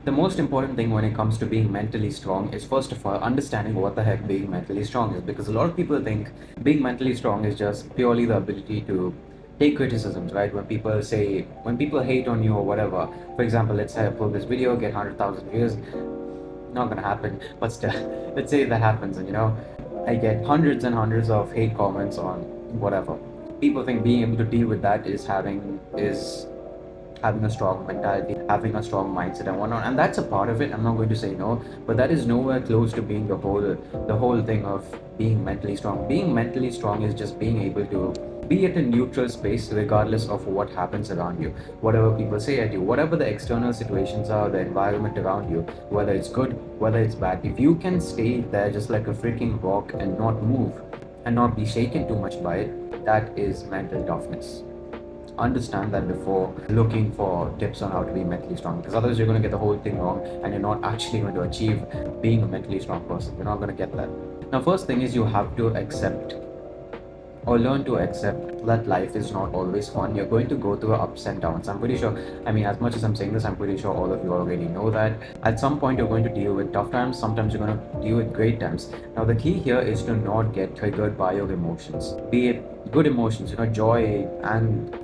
The most important thing when it comes to being mentally strong is, first of all, understanding what the heck being mentally strong is, because a lot of people think being mentally strong is just purely the ability to take criticisms, right? When people hate on you or whatever, for example, let's say I upload this video, get 100,000 views, not gonna happen, but still, let's say that happens, and I get hundreds and hundreds of hate comments on whatever. People think being able to deal with that is having a strong mentality, having a strong mindset and whatnot. And that's a part of it. I'm not going to say no, but that is nowhere close to being the whole thing of being mentally strong. Being mentally strong is just being able to be at a neutral space regardless of what happens around you, whatever people say at you, whatever the external situations are, the environment around you, whether it's good, whether it's bad. If you can stay there just like a freaking rock and not move and not be shaken too much by it, that is mental toughness. Understand that before looking for tips on how to be mentally strong, because otherwise you're going to get the whole thing wrong and you're not actually going to achieve being a mentally strong person. You're not going to get that. Now, first thing is, you have to accept or learn to accept that life is not always fun. You're going to go through ups and downs. I'm pretty sure, I mean, as much as I'm saying this, I'm pretty sure all of you already know that at some point you're going to deal with tough times, sometimes you're going to deal with great times. Now, the key here is to not get triggered by your emotions, be it good emotions, joy, and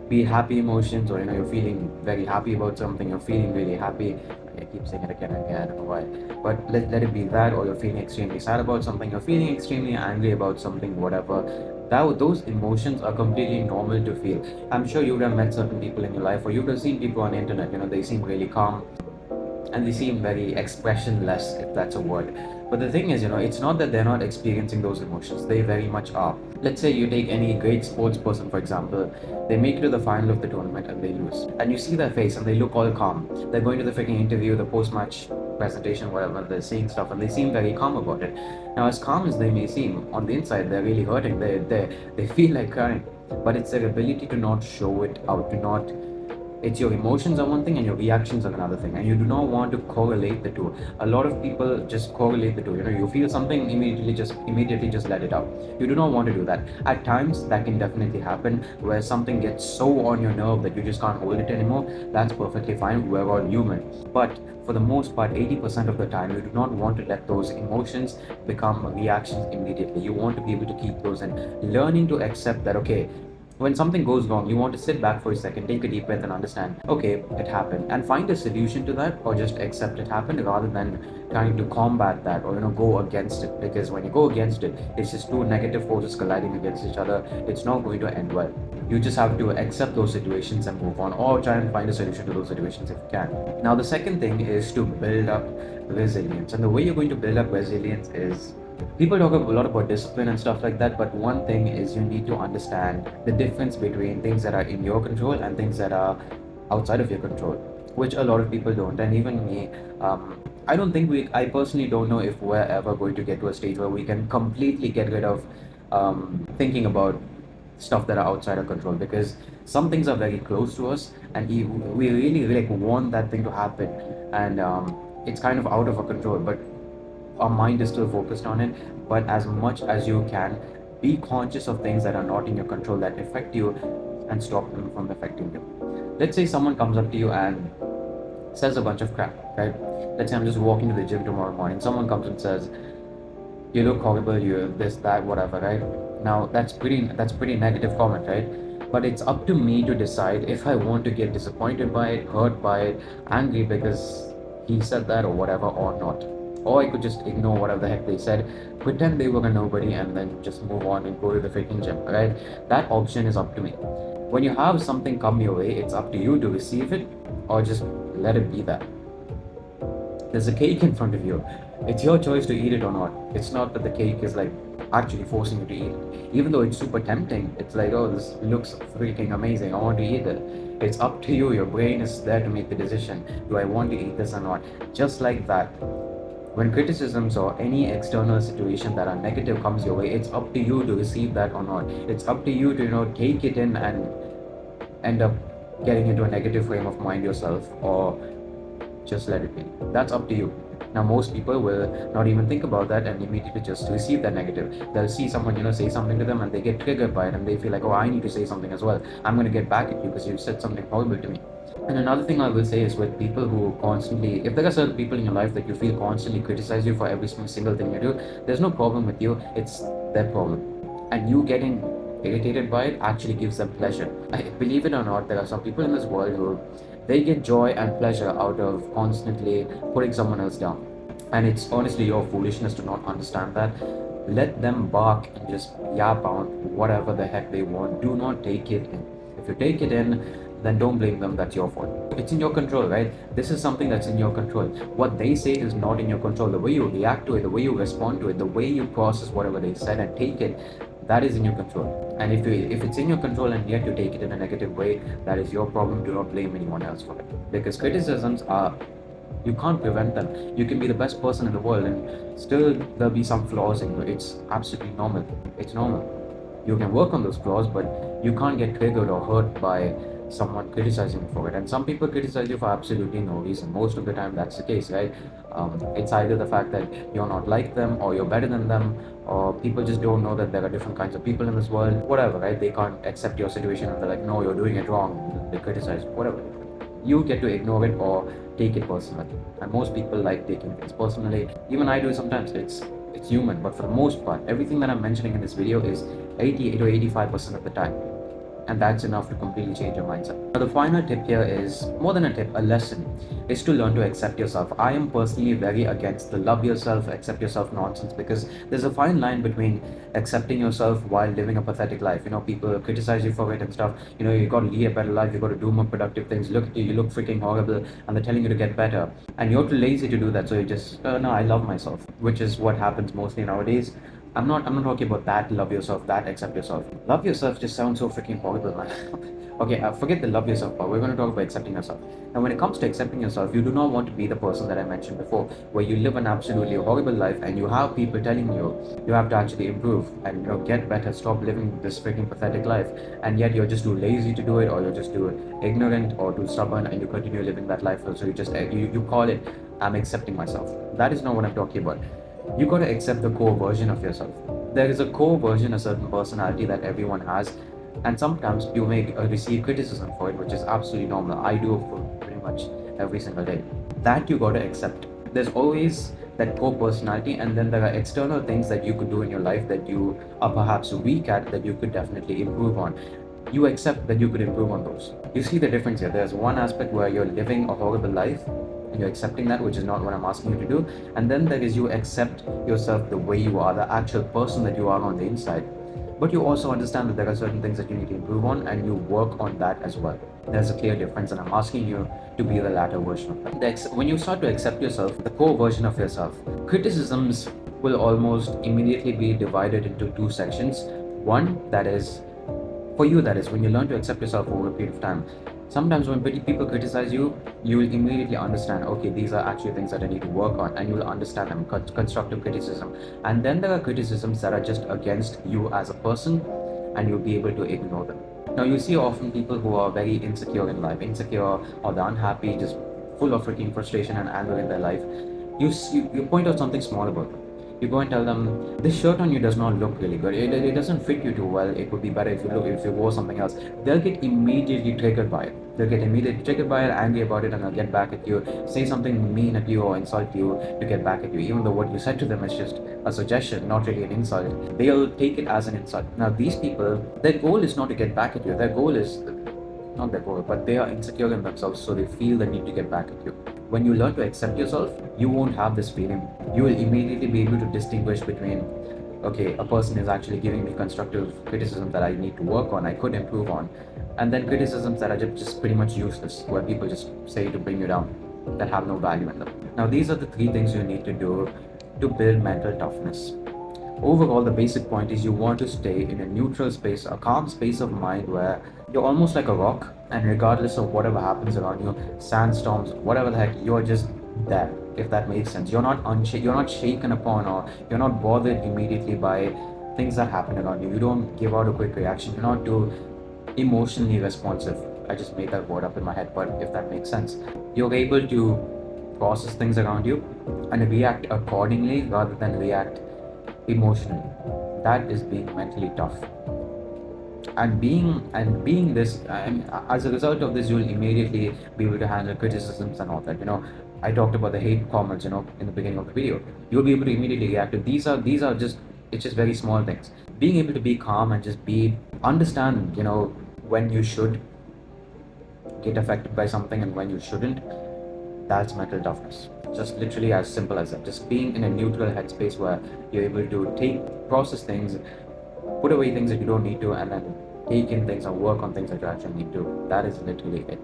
be happy emotions, or you're feeling very happy about something, you're feeling really happy. I keep saying it again and again, I don't know why, but let it be that. Or you're feeling extremely sad about something, you're feeling extremely angry about something, whatever. Those emotions are completely normal to feel. I'm sure you would have met certain people in your life, or you would have seen people on the internet, they seem really calm and they seem very expressionless, if that's a word. But the thing is, it's not that they're not experiencing those emotions. They very much are. Let's say you take any great sports person, for example, they make it to the final of the tournament and they lose. And you see their face and they look all calm. They're going to the freaking interview, the post-match presentation, whatever, they're saying stuff and they seem very calm about it. Now, as calm as they may seem, on the inside, they're really hurting. They feel like crying. But it's their ability to not show it out, to not it's your emotions are one thing and your reactions are another thing, and you do not want to correlate the two. A lot of people just correlate the two. You feel something, immediately just let it out. You do not want to do that. At times that can definitely happen, where something gets so on your nerve that you just can't hold it anymore. That's perfectly fine. We're all human. But for the most part, 80% of the time, you do not want to let those emotions become reactions immediately. You want to be able to keep those, and learning to accept that, okay, when something goes wrong, you want to sit back for a second, take a deep breath, and understand, okay, it happened, and find a solution to that, or just accept it happened rather than trying to combat that, or go against it. Because when you go against it, it's just two negative forces colliding against each other. It's not going to end well. You just have to accept those situations and move on, or try and find a solution to those situations if you can. Now, the second thing is to build up resilience, and the way you're going to build up resilience is, people talk a lot about discipline and stuff like that, but one thing is, you need to understand the difference between things that are in your control and things that are outside of your control, which a lot of people don't. And even me, I personally don't know if we're ever going to get to a stage where we can completely get rid of thinking about stuff that are outside our control, because some things are very close to us and we really like want that thing to happen, and it's kind of out of our control, but our mind is still focused on it. But as much as you can, be conscious of things that are not in your control, that affect you, and stop them from affecting you. Let's say someone comes up to you and says a bunch of crap, right? Let's say I'm just walking to the gym tomorrow morning, someone comes and says, you look horrible, you this, that, whatever, right? Now that's pretty negative comment, right? But it's up to me to decide if I want to get disappointed by it, hurt by it, angry because he said that or whatever, or not. Or I could just ignore whatever the heck they said, pretend they were a nobody, and then just move on and go to the freaking gym, right? That option is up to me. When you have something come your way, it's up to you to receive it or just let it be that. There's a cake in front of you. It's your choice to eat it or not. It's not that the cake is like actually forcing you to eat it. Even though it's super tempting, it's like, oh, this looks freaking amazing, I want to eat it. It's up to you. Your brain is there to make the decision. Do I want to eat this or not? Just like that. When criticisms or any external situation that are negative comes your way, it's up to you to receive that or not. It's up to you to, take it in and end up getting into a negative frame of mind yourself, or just let it be. That's up to you. Now, most people will not even think about that and immediately just receive that negative. They'll see someone, say something to them and they get triggered by it and they feel like, oh, I need to say something as well. I'm going to get back at you because you said something horrible to me. And another thing I will say is with people who constantly, if there are certain people in your life that you feel constantly criticize you for every single thing you do, there's no problem with you, it's their problem. And you getting irritated by it actually gives them pleasure. I believe it or not, there are some people in this world who they get joy and pleasure out of constantly putting someone else down. And it's honestly your foolishness to not understand that. Let them bark and just yap out whatever the heck they want. Do not take it in. If you take it in, then don't blame them. That's your fault. It's in your control, right? This is something that's in your control. What they say is not in your control. The way you react to it, the way you respond to it, the way you process whatever they said and take it, that is in your control. And if it's in your control and yet you take it in a negative way, that is your problem. Do not blame anyone else for it. Because criticisms are, you can't prevent them. You can be the best person in the world and still there'll be some flaws in you. It's absolutely normal. It's normal. You can work on those flaws, but you can't get triggered or hurt by someone criticizing you for it. And some people criticize you for absolutely no reason. Most of the time, that's the case, right? It's either the fact that you're not like them, or you're better than them, or people just don't know that there are different kinds of people in this world. Whatever, right? They can't accept your situation and they're like, no, you're doing it wrong. They criticize, whatever. You get to ignore it or take it personally. And most people like taking things personally. Even I do sometimes. It's human, but for the most part, everything that I'm mentioning in this video is 80 to 85% of the time. And that's enough to completely change your mindset. Now, the final tip here is more than a tip, a lesson, is to learn to accept yourself. I am personally very against the love yourself, accept yourself nonsense, because there's a fine line between accepting yourself while living a pathetic life. People criticize you for it and stuff. You got to lead a better life, you got to do more productive things. Look at you look freaking horrible, and they're telling you to get better. And you're too lazy to do that, so you just, no, I love myself, which is what happens mostly nowadays. I'm not talking about that love yourself, that accept yourself. Love yourself just sounds so freaking horrible, man. Okay, forget the love yourself part. We're going to talk about accepting yourself. Now, when it comes to accepting yourself, you do not want to be the person that I mentioned before, where you live an absolutely horrible life and you have people telling you you have to actually improve and get better, stop living this freaking pathetic life, and yet you're just too lazy to do it, or you're just too ignorant or too stubborn, and you continue living that life. So you call it, I'm accepting myself. That is not what I'm talking about. You got to accept the core version of yourself. There is a core version, a certain personality that everyone has, and sometimes you may receive criticism for it, which is absolutely normal. I do it for pretty much every single day. That you got to accept. There's always that core personality, and then there are external things that you could do in your life that you are perhaps weak at, that you could definitely improve on. You accept that you could improve on those. You see the difference here. There's one aspect where you're living a horrible life, and you're accepting that, which is not what I'm asking you to do. And then there is, you accept yourself the way you are, the actual person that you are on the inside. But you also understand that there are certain things that you need to improve on, and you work on that as well. There's a clear difference, and I'm asking you to be the latter version of that. When you start to accept yourself, the core version of yourself, criticisms will almost immediately be divided into two sections. One, that is, for you, that is, when you learn to accept yourself over a period of time. Sometimes when people criticize you, you will immediately understand, okay, these are actually things that I need to work on, and you will understand them, constructive criticism. And then there are criticisms that are just against you as a person, and you'll be able to ignore them. Now, you see often people who are very insecure in life, or they're unhappy, just full of freaking frustration and anger in their life. You point out something small about them. You go and tell them, this shirt on you does not look really good. It doesn't fit you too well. It would be better if you wore something else. They'll get immediately triggered by it. They'll get immediately triggered by it, angry about it, and they'll get back at you, say something mean at you or insult you to get back at you, even though what you said to them is just a suggestion, not really an insult. They'll take it as an insult. Now, these people, their goal is not to get back at you. Their goal is not their goal, but they are insecure in themselves, so they feel the need to get back at you. When you learn to accept yourself, you won't have this feeling. You will immediately be able to distinguish between, okay, a person is actually giving me constructive criticism that I need to work on, I could improve on, and then criticisms that are just pretty much useless, where people just say to bring you down, that have no value in them. Now, these are the three things you need to do to build mental toughness. Overall, the basic point is you want to stay in a neutral space, a calm space of mind where you're almost like a rock, and regardless of whatever happens around you, sandstorms, whatever the heck, you're just there, if that makes sense. You're not shaken upon, or you're not bothered immediately by things that happen around you. You don't give out a quick reaction. You're not too emotionally responsive. I just made that word up in my head, but if that makes sense. You're able to process things around you and react accordingly rather than react emotionally. That is being mentally tough. And being this, as a result of this, you'll immediately be able to handle criticisms and all that. I talked about the hate comments, in the beginning of the video. You'll be able to immediately react to these are just, it's just very small things. Being able to be calm and just be understand, when you should get affected by something and when you shouldn't. That's mental toughness. Just literally as simple as that. Just being in a neutral headspace where you're able to process things, put away things that you don't need to, and then take in things and work on things that you actually need to. That is literally it.